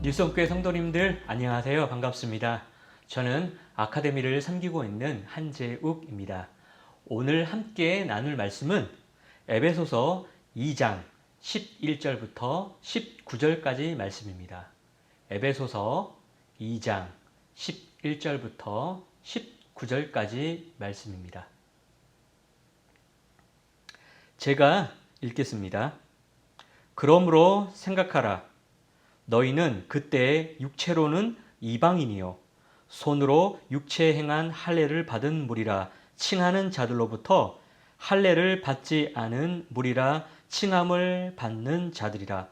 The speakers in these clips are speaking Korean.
뉴스홈교회 성도님들 안녕하세요. 반갑습니다. 저는 아카데미를 섬기고 있는 한재욱입니다. 오늘 함께 나눌 말씀은 에베소서 2장 11절부터 19절까지 말씀입니다. 에베소서 2장 11절부터 19절까지 말씀입니다. 제가 읽겠습니다. 그러므로 생각하라. 너희는 그때 육체로는 이방인이요 손으로 육체에 행한 할례를 받은 무리라 칭하는 자들로부터 할례를 받지 않은 무리라 칭함을 받는 자들이라.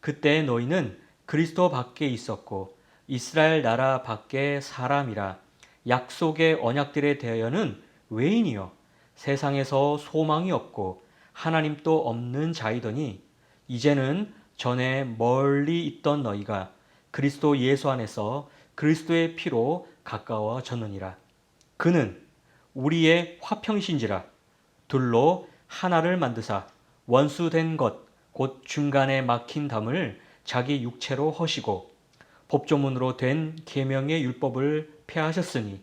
그때 너희는 그리스도 밖에 있었고 이스라엘 나라 밖에 사람이라. 약속의 언약들에 대하여는 외인이요 세상에서 소망이 없고 하나님도 없는 자이더니 이제는 전에 멀리 있던 너희가 그리스도 예수 안에서 그리스도의 피로 가까워졌느니라. 그는 우리의 화평이신지라. 둘로 하나를 만드사 원수된 것 곧 중간에 막힌 담을 자기 육체로 허시고 법조문으로 된 계명의 율법을 폐하셨으니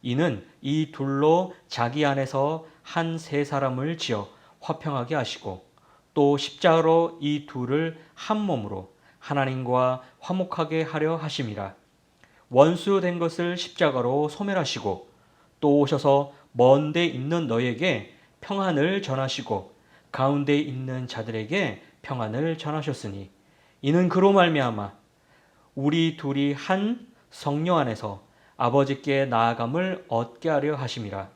이는 이 둘로 자기 안에서 한 세 사람을 지어 화평하게 하시고 또 십자가로 이 둘을 한 몸으로 하나님과 화목하게 하려 하심이라. 원수된 것을 십자가로 소멸하시고 또 오셔서 먼데 있는 너희에게 평안을 전하시고 가운데 있는 자들에게 평안을 전하셨으니 이는 그로 말미암아 우리 둘이 한 성령 안에서 아버지께 나아감을 얻게 하려 하심이라.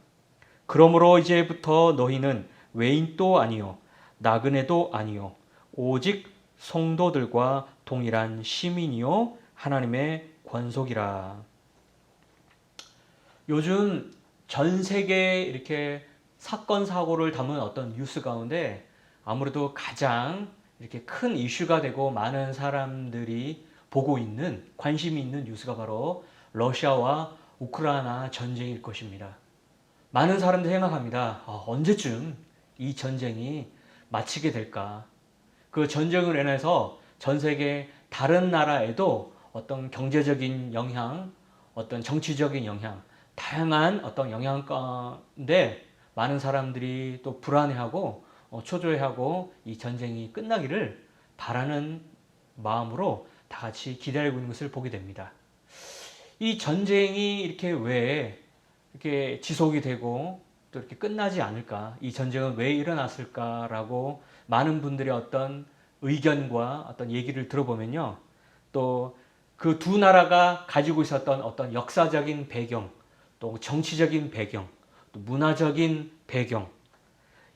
그러므로 이제부터 너희는 외인도 아니요 나그네도 아니요 오직 성도들과 동일한 시민이요 하나님의 권속이라. 요즘 전 세계 이렇게 사건 사고를 담은 어떤 뉴스 가운데 아무래도 가장 이렇게 큰 이슈가 되고 많은 사람들이 보고 있는 관심이 있는 뉴스가 바로 러시아와 우크라이나 전쟁일 것입니다. 많은 사람들이 생각합니다. 언제쯤 이 전쟁이 마치게 될까? 그 전쟁으로 인해서 전 세계 다른 나라에도 어떤 경제적인 영향, 어떤 정치적인 영향, 다양한 어떤 영향 가운데 많은 사람들이 또 불안해하고 초조해하고 이 전쟁이 끝나기를 바라는 마음으로 다 같이 기다리고 있는 것을 보게 됩니다. 이 전쟁이 이렇게 왜 이렇게 지속이 되고 또 이렇게 끝나지 않을까? 이 전쟁은 왜 일어났을까라고 많은 분들의 어떤 의견과 어떤 얘기를 들어보면요. 또 그 두 나라가 가지고 있었던 어떤 역사적인 배경, 또 정치적인 배경, 또 문화적인 배경,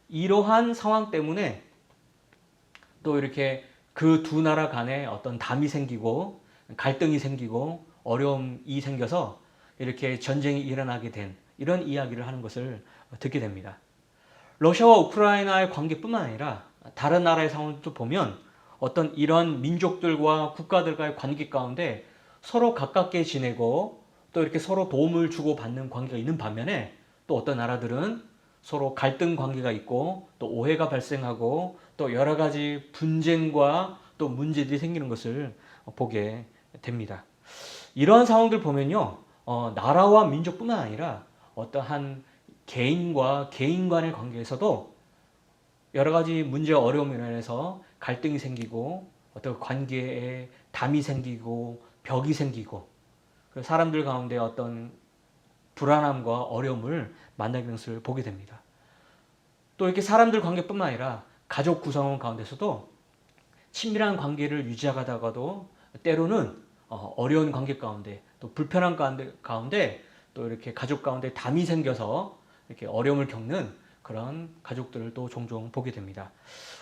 이러한 상황 때문에 또 이렇게 그 두 나라 간에 어떤 담이 생기고 갈등이 생기고 어려움이 생겨서 이렇게 전쟁이 일어나게 된 이런 이야기를 하는 것을 듣게 됩니다. 러시아와 우크라이나의 관계뿐만 아니라 다른 나라의 상황도 보면 어떤 이런 민족들과 국가들과의 관계 가운데 서로 가깝게 지내고 또 이렇게 서로 도움을 주고받는 관계가 있는 반면에 또 어떤 나라들은 서로 갈등 관계가 있고 또 오해가 발생하고 또 여러 가지 분쟁과 또 문제들이 생기는 것을 보게 됩니다. 이러한 상황들 보면요, 나라와 민족뿐만 아니라 어떠한 개인과 개인 간의 관계에서도 여러 가지 문제 어려움으로 인해서 갈등이 생기고 어떤 관계에 담이 생기고 벽이 생기고 사람들 가운데 어떤 불안함과 어려움을 만나게 되는 것을 보게 됩니다. 또 이렇게 사람들 관계뿐만 아니라 가족 구성 가운데서도 친밀한 관계를 유지하다가도 때로는 어려운 관계 가운데 또 불편한 가운데 또 이렇게 가족 가운데 담이 생겨서 이렇게 어려움을 겪는 그런 가족들을 또 종종 보게 됩니다.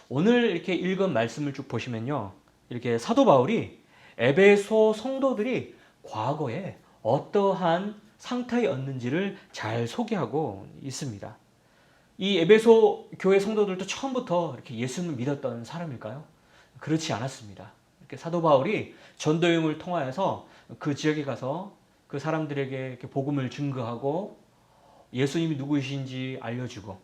오늘 이렇게 읽은 말씀을 쭉 보시면요. 이렇게 사도 바울이 에베소 성도들이 과거에 어떠한 상태였는지를 잘 소개하고 있습니다. 이 에베소 교회 성도들도 처음부터 이렇게 예수님을 믿었던 사람일까요? 그렇지 않았습니다. 이렇게 사도 바울이 전도여행을 통하여서 그 지역에 가서 그 사람들에게 이렇게 복음을 증거하고 예수님이 누구이신지 알려주고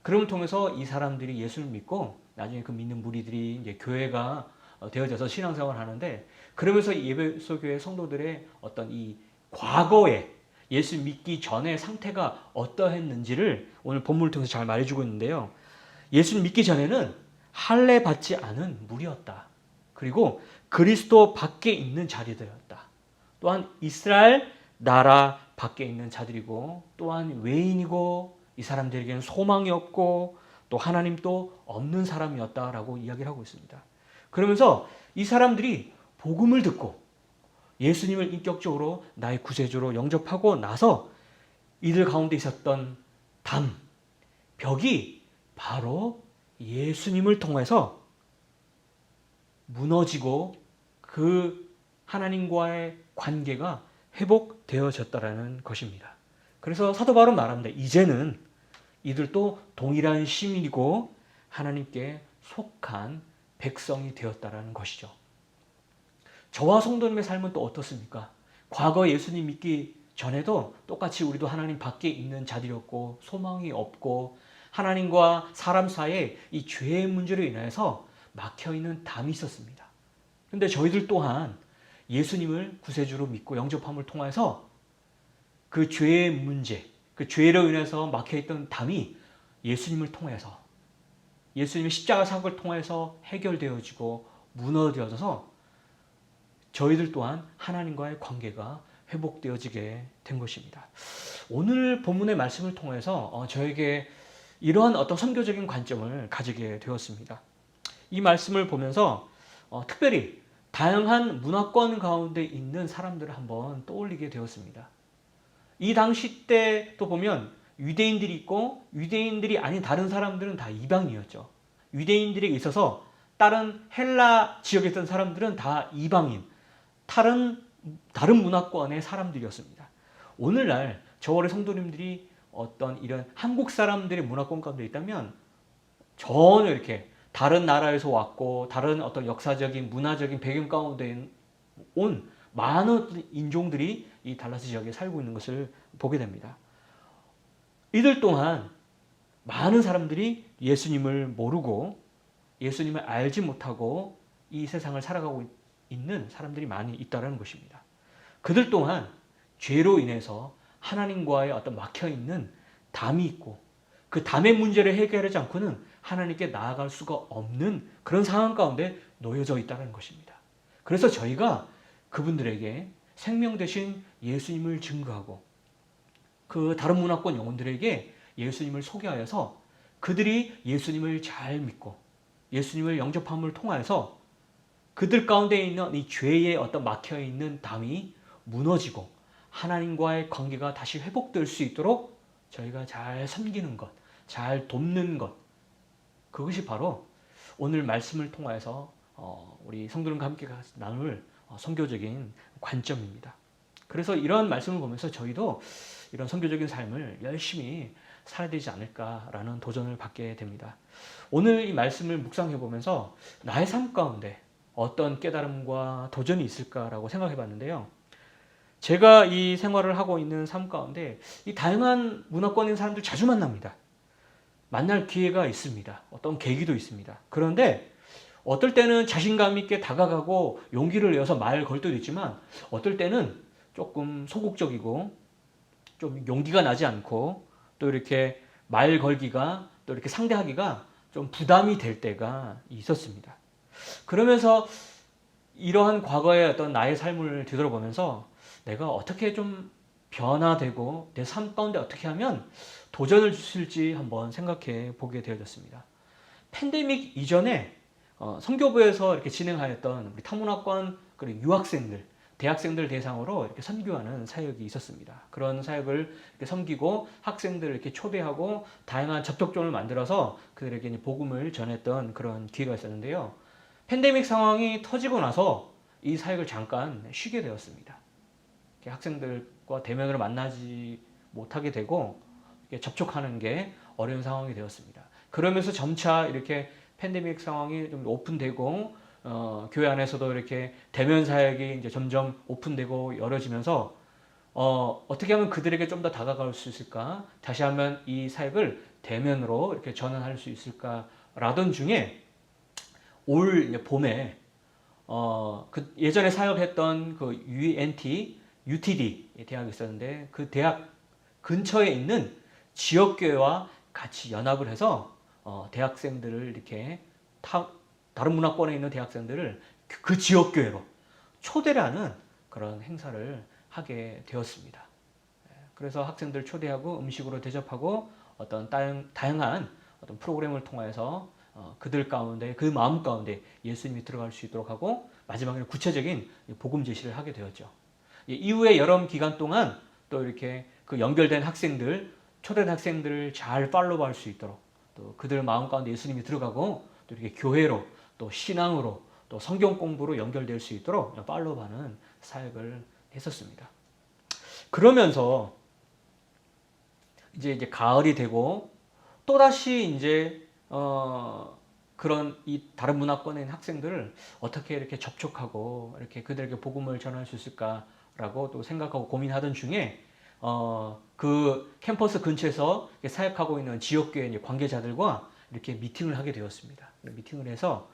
그럼을 통해서 이 사람들이 예수를 믿고 나중에 그 믿는 무리들이 이제 교회가 되어져서 신앙생활을 하는데, 그러면서 이 에베소 교회 성도들의 어떤 이 과거에 예수 믿기 전의 상태가 어떠했는지를 오늘 본문을 통해서 잘 말해주고 있는데요. 예수 믿기 전에는 할례 받지 않은 무리였다. 그리고 그리스도 밖에 있는 자리들이었다. 또한 이스라엘 나라 밖에 있는 자들이고, 또한 외인이고, 이 사람들에게는 소망이 없고, 또 하나님도 없는 사람이었다라고 이야기를 하고 있습니다. 그러면서 이 사람들이 복음을 듣고 예수님을 인격적으로 나의 구세주로 영접하고 나서 이들 가운데 있었던 벽이 바로 예수님을 통해서 무너지고 그 하나님과의 관계가 회복되어졌다라는 것입니다. 그래서 사도 바울은 말합니다. 이제는 이들도 동일한 시민이고 하나님께 속한 백성이 되었다라는 것이죠. 저와 성도님의 삶은 또 어떻습니까? 과거 예수님 믿기 전에도 똑같이 우리도 하나님 밖에 있는 자들이었고, 소망이 없고, 하나님과 사람 사이에 이 죄의 문제로 인해서 막혀있는 담이 있었습니다. 그런데 저희들 또한 예수님을 구세주로 믿고 영접함을 통해서 그 죄의 문제, 그 죄로 인해서 막혀있던 담이 예수님을 통해서, 예수님의 십자가 사역을 통해서 해결되어지고 무너져져서 저희들 또한 하나님과의 관계가 회복되어지게 된 것입니다. 오늘 본문의 말씀을 통해서 저에게 이러한 어떤 선교적인 관점을 가지게 되었습니다. 이 말씀을 보면서 특별히 다양한 문화권 가운데 있는 사람들을 한번 떠올리게 되었습니다. 이 당시 때 또 보면 유대인들이 있고, 유대인들이 아닌 다른 사람들은 다 이방인이었죠. 유대인들에게 있어서 다른 헬라 지역에 있던 사람들은 다 이방인, 다른 문화권의 사람들이었습니다. 오늘날 저월의 성도님들이 어떤 이런 한국 사람들의 문화권 가운데 있다면 전혀 이렇게 다른 나라에서 왔고 다른 어떤 역사적인 문화적인 배경 가운데 온 많은 인종들이 이 달라스 지역에 살고 있는 것을 보게 됩니다. 이들 또한 많은 사람들이 예수님을 모르고 예수님을 알지 못하고 이 세상을 살아가고 있는 사람들이 많이 있다는 것입니다. 그들 또한 죄로 인해서 하나님과의 어떤 막혀있는 담이 있고, 그 담의 문제를 해결하지 않고는 하나님께 나아갈 수가 없는 그런 상황 가운데 놓여져 있다는 것입니다. 그래서 저희가 그분들에게 생명 대신 예수님을 증거하고 그 다른 문화권 영혼들에게 예수님을 소개하여서 그들이 예수님을 잘 믿고 예수님을 영접함을 통하여서 그들 가운데 있는 이 죄의 어떤 막혀있는 담이 무너지고 하나님과의 관계가 다시 회복될 수 있도록 저희가 잘 섬기는 것, 잘 돕는 것, 그것이 바로 오늘 말씀을 통해서 우리 성도님과 함께 나눌 선교적인 관점입니다. 그래서 이런 말씀을 보면서 저희도 이런 선교적인 삶을 열심히 살아야 되지 않을까라는 도전을 받게 됩니다. 오늘 이 말씀을 묵상해 보면서 나의 삶 가운데 어떤 깨달음과 도전이 있을까라고 생각해 봤는데요. 제가 이 생활을 하고 있는 삶 가운데 이 다양한 문화권인 사람들 자주 만납니다. 만날 기회가 있습니다. 어떤 계기도 있습니다. 그런데 어떨 때는 자신감 있게 다가가고 용기를 내어서 말 걸 때도 있지만, 어떨 때는 조금 소극적이고 좀 용기가 나지 않고 또 이렇게 말 걸기가, 또 이렇게 상대하기가 좀 부담이 될 때가 있었습니다. 그러면서 이러한 과거의 어떤 나의 삶을 뒤돌아보면서 내가 어떻게 좀 변화되고 내 삶 가운데 어떻게 하면 도전을 주실지 한번 생각해 보게 되어졌습니다. 팬데믹 이전에 선교부에서 이렇게 진행하였던 우리 타문화권 그리고 유학생들, 대학생들 대상으로 이렇게 선교하는 사역이 있었습니다. 그런 사역을 이렇게 섬기고 학생들을 이렇게 초대하고 다양한 접촉점을 만들어서 그들에게 복음을 전했던 그런 기회가 있었는데요. 팬데믹 상황이 터지고 나서 이 사역을 잠깐 쉬게 되었습니다. 학생들과 대면으로 만나지 못하게 되고 접촉하는 게 어려운 상황이 되었습니다. 그러면서 점차 이렇게 팬데믹 상황이 좀 오픈되고 교회 안에서도 이렇게 대면 사역이 이제 점점 오픈되고 열어지면서 어떻게 하면 그들에게 좀 더 다가갈 수 있을까? 다시 한번 이 사역을 대면으로 이렇게 전환할 수 있을까라던 중에 올 봄에 그 예전에 사역했던 그 UNT, UTD 대학이 있었는데 그 대학 근처에 있는 지역교회와 같이 연합을 해서 대학생들을 이렇게 다른 문화권에 있는 대학생들을 그 지역교회로 초대를 하는 그런 행사를 하게 되었습니다. 그래서 학생들 초대하고 음식으로 대접하고 어떤 다양한 어떤 프로그램을 통해서 그들 가운데 그 마음 가운데 예수님이 들어갈 수 있도록 하고 마지막에는 구체적인 복음 제시를 하게 되었죠. 이후에 여름 기간 동안 또 이렇게 그 연결된 학생들 초대된 학생들을 잘 팔로우할 수 있도록 또 그들 마음 가운데 예수님이 들어가고 또 이렇게 교회로 또 신앙으로 또 성경 공부로 연결될 수 있도록 팔로우하는 사역을 했었습니다. 그러면서 이제 가을이 되고 또다시 이제 그런 이 다른 문화권에 있는 학생들을 어떻게 이렇게 접촉하고 이렇게 그들에게 복음을 전할 수 있을까라고 또 생각하고 고민하던 중에 그 캠퍼스 근처에서 사역하고 있는 지역교회 관계자들과 이렇게 미팅을 하게 되었습니다. 미팅을 해서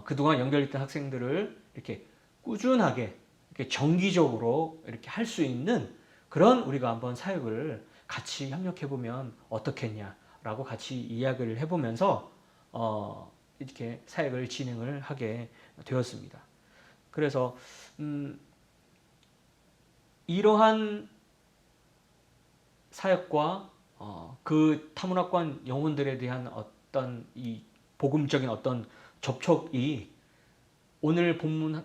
그동안 연결했던 학생들을 이렇게 꾸준하게 이렇게 정기적으로 이렇게 할 수 있는 그런 우리가 한번 사역을 같이 협력해 보면 어떻겠냐라고 같이 이야기를 해보면서 이렇게 사역을 진행을 하게 되었습니다. 그래서 이러한 사역과 그 타문화권 영혼들에 대한 어떤 이 복음적인 어떤 접촉이 오늘 본문을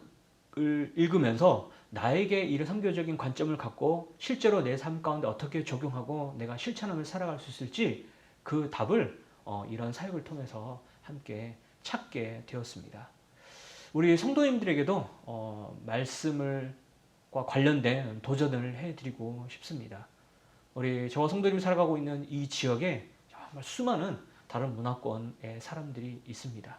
읽으면서 나에게 이런 선교적인 관점을 갖고 실제로 내 삶 가운데 어떻게 적용하고 내가 실천하며 살아갈 수 있을지 그 답을 이런 사역을 통해서 함께 찾게 되었습니다. 우리 성도님들에게도 말씀과 관련된 도전을 해드리고 싶습니다. 우리 저와 성도님이 살아가고 있는 이 지역에 정말 수많은 다른 문화권의 사람들이 있습니다.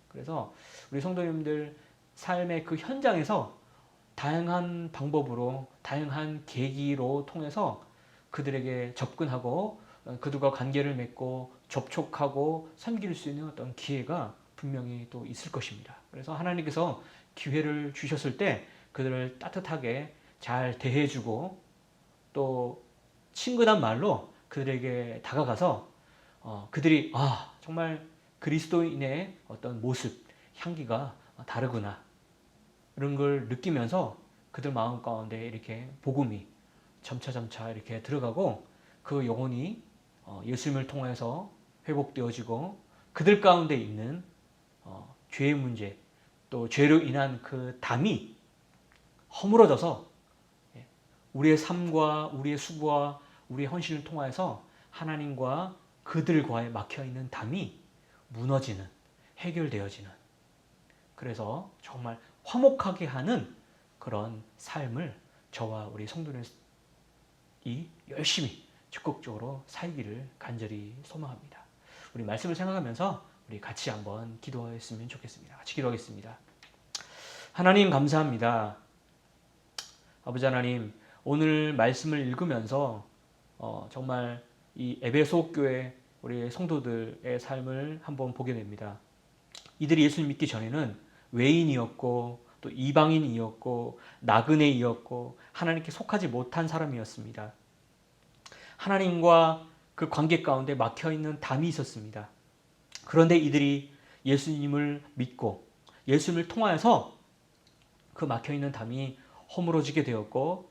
그래서 우리 성도님들 삶의 그 현장에서 다양한 방법으로 다양한 계기로 통해서 그들에게 접근하고 그들과 관계를 맺고 접촉하고 섬길 수 있는 어떤 기회가 분명히 또 있을 것입니다. 그래서 하나님께서 기회를 주셨을 때 그들을 따뜻하게 잘 대해주고 또 친근한 말로 그들에게 다가가서 그들이 정말 그리스도인의 어떤 모습, 향기가 다르구나 이런 걸 느끼면서 그들 마음 가운데 이렇게 복음이 점차 이렇게 들어가고 그 영혼이 예수님을 통해서 회복되어지고 그들 가운데 있는 죄의 문제 또 죄로 인한 그 담이 허물어져서 우리의 삶과 우리의 수고와 우리의 헌신을 통해서 하나님과 그들과의 막혀있는 담이 무너지는 해결되어지는 그래서 정말 화목하게 하는 그런 삶을 저와 우리 성도들이 열심히 적극적으로 살기를 간절히 소망합니다. 우리 말씀을 생각하면서 우리 같이 한번 기도했으면 좋겠습니다. 같이 기도하겠습니다. 하나님 감사합니다. 아버지 하나님 오늘 말씀을 읽으면서 정말 이 에베소 교회 우리 성도들의 삶을 한번 보게 됩니다. 이들이 예수님 믿기 전에는 외인이었고 또 이방인이었고 나그네이었고 하나님께 속하지 못한 사람이었습니다. 하나님과 그 관계 가운데 막혀있는 담이 있었습니다. 그런데 이들이 예수님을 믿고 예수님을 통하여서 그 막혀있는 담이 허물어지게 되었고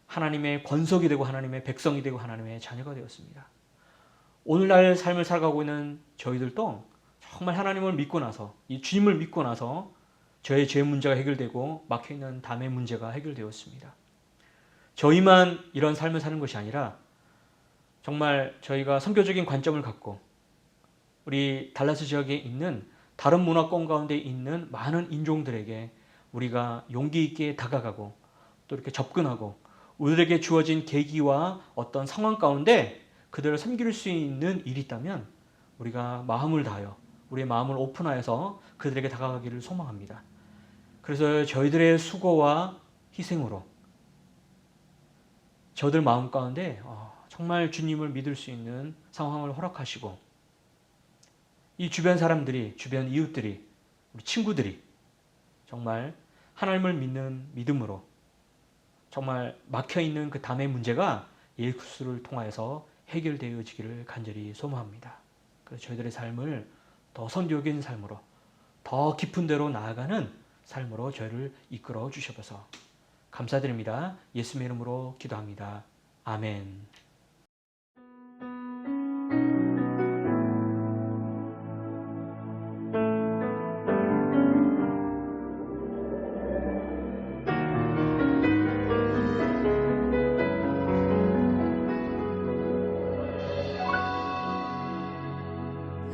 하나님의 권속이 되고 하나님의 백성이 되고 하나님의 자녀가 되었습니다. 오늘날 삶을 살아가고 있는 저희들도 정말 하나님을 믿고 나서 이 주님을 믿고 나서 저의 죄 문제가 해결되고 막혀있는 담의 문제가 해결되었습니다. 저희만 이런 삶을 사는 것이 아니라 정말 저희가 선교적인 관점을 갖고 우리 달라스 지역에 있는 다른 문화권 가운데 있는 많은 인종들에게 우리가 용기 있게 다가가고 또 이렇게 접근하고 우리에게 주어진 계기와 어떤 상황 가운데 그들을 섬길 수 있는 일이 있다면 우리가 마음을 다하여 우리의 마음을 오픈하여서 그들에게 다가가기를 소망합니다. 그래서 저희들의 수고와 희생으로 저들 마음 가운데 정말 주님을 믿을 수 있는 상황을 허락하시고 이 주변 사람들이 주변 이웃들이 우리 친구들이 정말 하나님을 믿는 믿음으로 정말 막혀있는 그 담의 문제가 예수를 통하여서 해결되어지기를 간절히 소망합니다. 그래서 저희들의 삶을 더 선교적인 삶으로 더 깊은 데로 나아가는 삶으로 저희를 이끌어 주셔서 감사드립니다. 예수님의 이름으로 기도합니다. 아멘.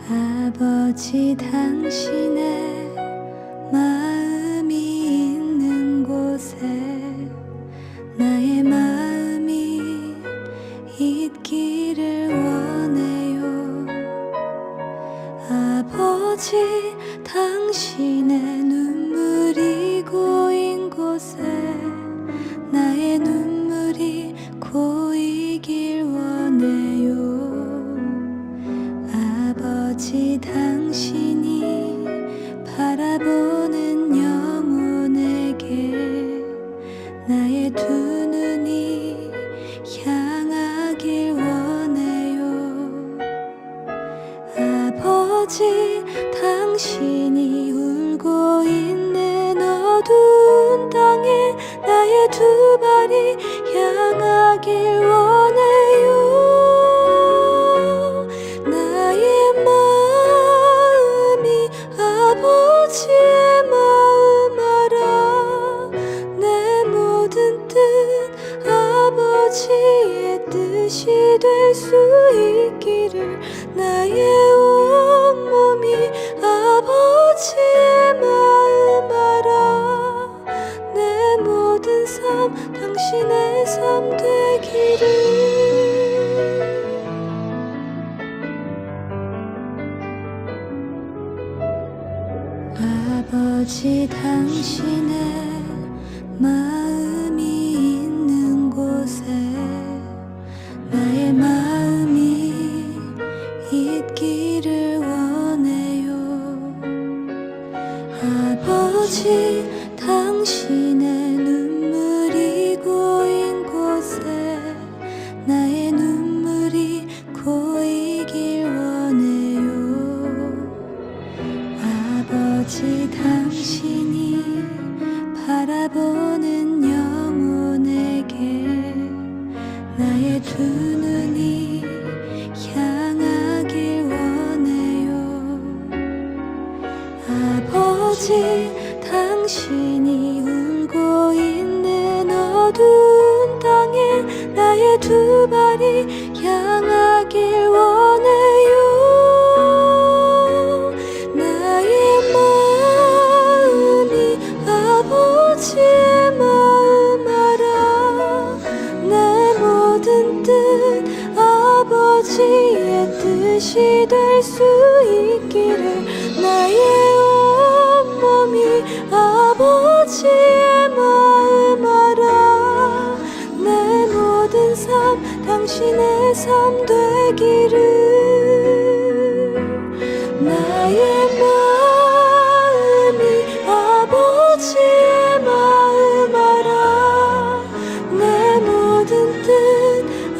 아버지 당신의 마음이 있는 곳에 나의 마음이 있기를 원해요. 아버지 당신의 눈물이 고인 곳에 나의 눈물이 고이길 원해요. 아버지 당신이 바라보는 영혼에게 나의 두 눈이 향하길 원해요. 아버지 당신이 울고 있는 어두운 땅에 나의 두 발이 향하길 원해요. 아버지의 마음 알아. 내 모든 뜻 아버지의 뜻이 될 수 있기를 나의 온몸이 아버지의 마음 알아. 내 모든 삶 당신의 삶 되기를. 아버지 당신의 마음이 있는 곳에 나의 마음이 있기를 원해요. 아버지 당신의 눈물이 고인 곳에 나의 눈물이 고이길 원해요. 아버지 당신이 바라보는 영혼에게 나의 두 눈이 향하길 원해요. 아버지 당신이 울고 있는 어두운 땅에 나의 두 발이 향하길 원해요. 아버지의 마음 알아. 내 모든 뜻 아버지의 뜻이 될 수 있기를 나의 온몸이 아버지의 마음 알아. 내 모든 삶 당신의 삶 되기를. 나의 마음이 아버지의 마음 알아. 내 모든 뜻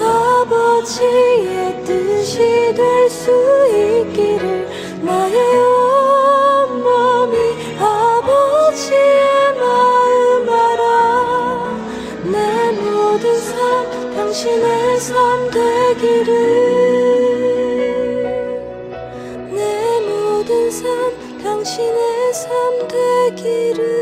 아버지의 뜻이 될 수 있기를 나의 온몸이 아버지의 마음 알아. 내 모든 삶 당신의 삶 되기를. 내 모든 삶 당신의 삶 되기를.